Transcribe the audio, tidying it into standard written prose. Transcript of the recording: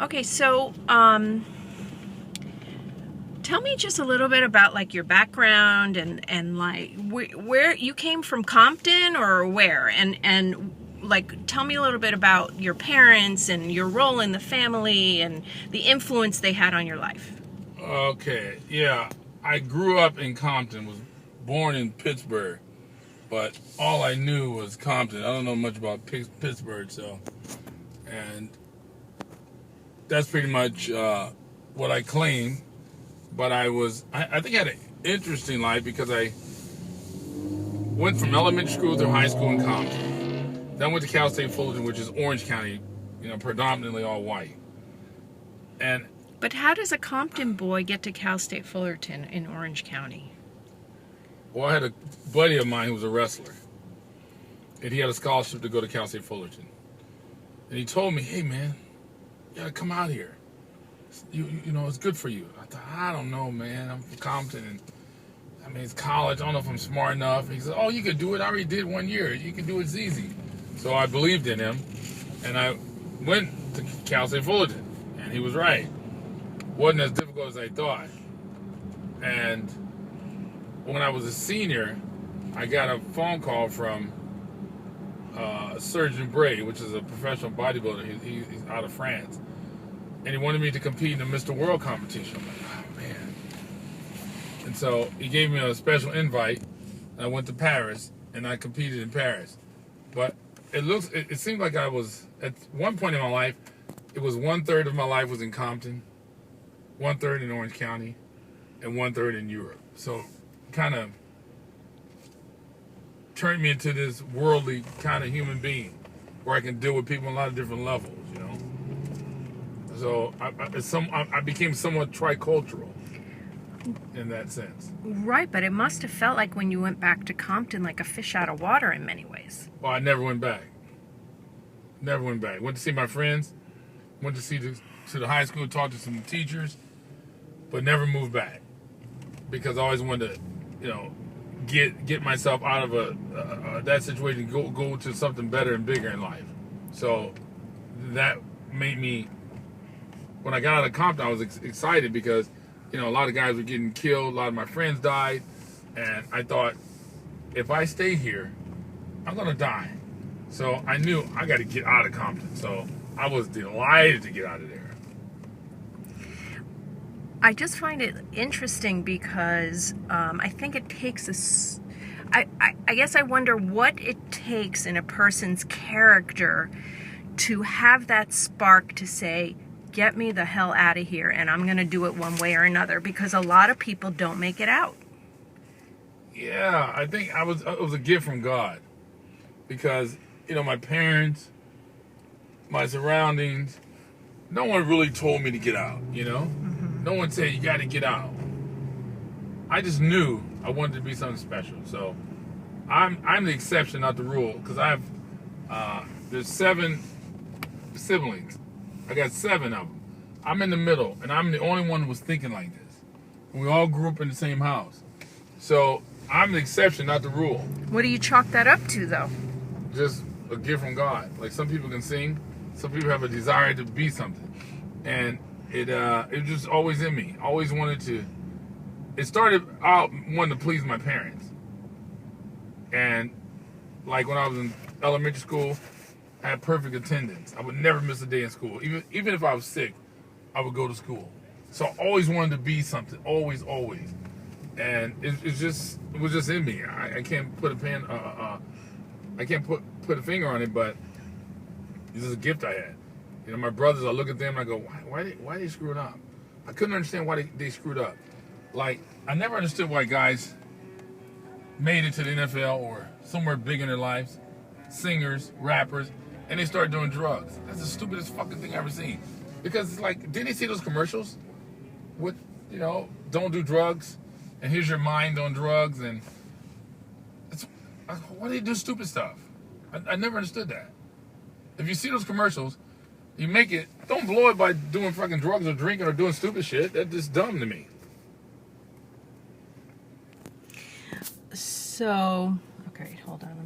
Okay, so tell me just a little bit about like your background and like where you came from, Compton or where, and like tell me a little bit about your parents and your role in the family and the influence they had on your life. Okay, yeah. I grew up in Compton, was born in Pittsburgh, but all I knew was Compton. I don't know much about Pittsburgh, so, and that's pretty much what I claim. But I think I had an interesting life because I went from elementary school through high school in Compton. Then went to Cal State Fullerton, which is Orange County, predominantly all white. And But how does a Compton boy get to Cal State Fullerton in Orange County? well, I had a buddy of mine who was a wrestler, and he had a scholarship to go to Cal State Fullerton. And he told me, "Hey, man, you gotta come out here. It's good for you." I thought, I don't know, man. I'm from Compton, and I mean, it's college. I don't know if I'm smart enough. He said, "Oh, you could do it. I already did 1 year. You can do it. It's easy." So I believed in him, and I went to Cal State Fullerton, and he was right. Wasn't as difficult as I thought. And when I was a senior, I got a phone call from Surgeon Bray, which is a professional bodybuilder. He's out of France. And he wanted me to compete in the Mr. World competition. I'm like, oh, man. And so he gave me a special invite. I went to Paris, and I competed in Paris. But it seemed like I was, at one point in my life, it was 1/3 of my life was in Compton, 1/3 in Orange County, and 1/3 in Europe. So kind of turned me into this worldly kind of human being where I can deal with people on a lot of different levels, So I became somewhat tricultural in that sense. Right, but it must have felt like when you went back to Compton like a fish out of water in many ways. Well, I never went back. Never went back. Went to see my friends. Went to to the high school, talked to some teachers, but never moved back because I always wanted to, get myself out of that situation, go to something better and bigger in life. So that made me. When I got out of Compton, I was excited because, a lot of guys were getting killed. A lot of my friends died. And I thought, if I stay here, I'm going to die. So I knew I got to get out of Compton. So I was delighted to get out of there. I just find it interesting because I think it takes I guess I wonder what it takes in a person's character to have that spark to say, get me the hell out of here, and I'm going to do it one way or another, because a lot of people don't make it out. Yeah, I think it was a gift from God, because my parents, my surroundings, no one really told me to get out. Mm-hmm. No one said you got to get out. I just knew I wanted to be something special. So I'm the exception, not the rule, because there's 7 siblings. I got 7 of them. I'm in the middle, and I'm the only one who was thinking like this. And we all grew up in the same house. So I'm the exception, not the rule. What do you chalk that up to, though? Just a gift from God. Like, some people can sing. Some people have a desire to be something. And it was just always in me. Always wanted to. It started out wanting to please my parents. And like when I was in elementary school, I had perfect attendance. I would never miss a day in school. Even if I was sick, I would go to school. So I always wanted to be something. Always. And it was just in me. I can't put I can't put a finger on it, but this is a gift I had. My brothers, I look at them and I go, why they screwed up? I couldn't understand why they screwed up. Like, I never understood why guys made it to the NFL or somewhere big in their lives, singers, rappers, and they start doing drugs. That's the stupidest fucking thing I've ever seen. Because it's like, didn't you see those commercials with, don't do drugs, and here's your mind on drugs, and why do they do stupid stuff? I never understood that. If you see those commercials, you make it, don't blow it by doing fucking drugs or drinking or doing stupid shit. That's just dumb to me. So, okay, hold on.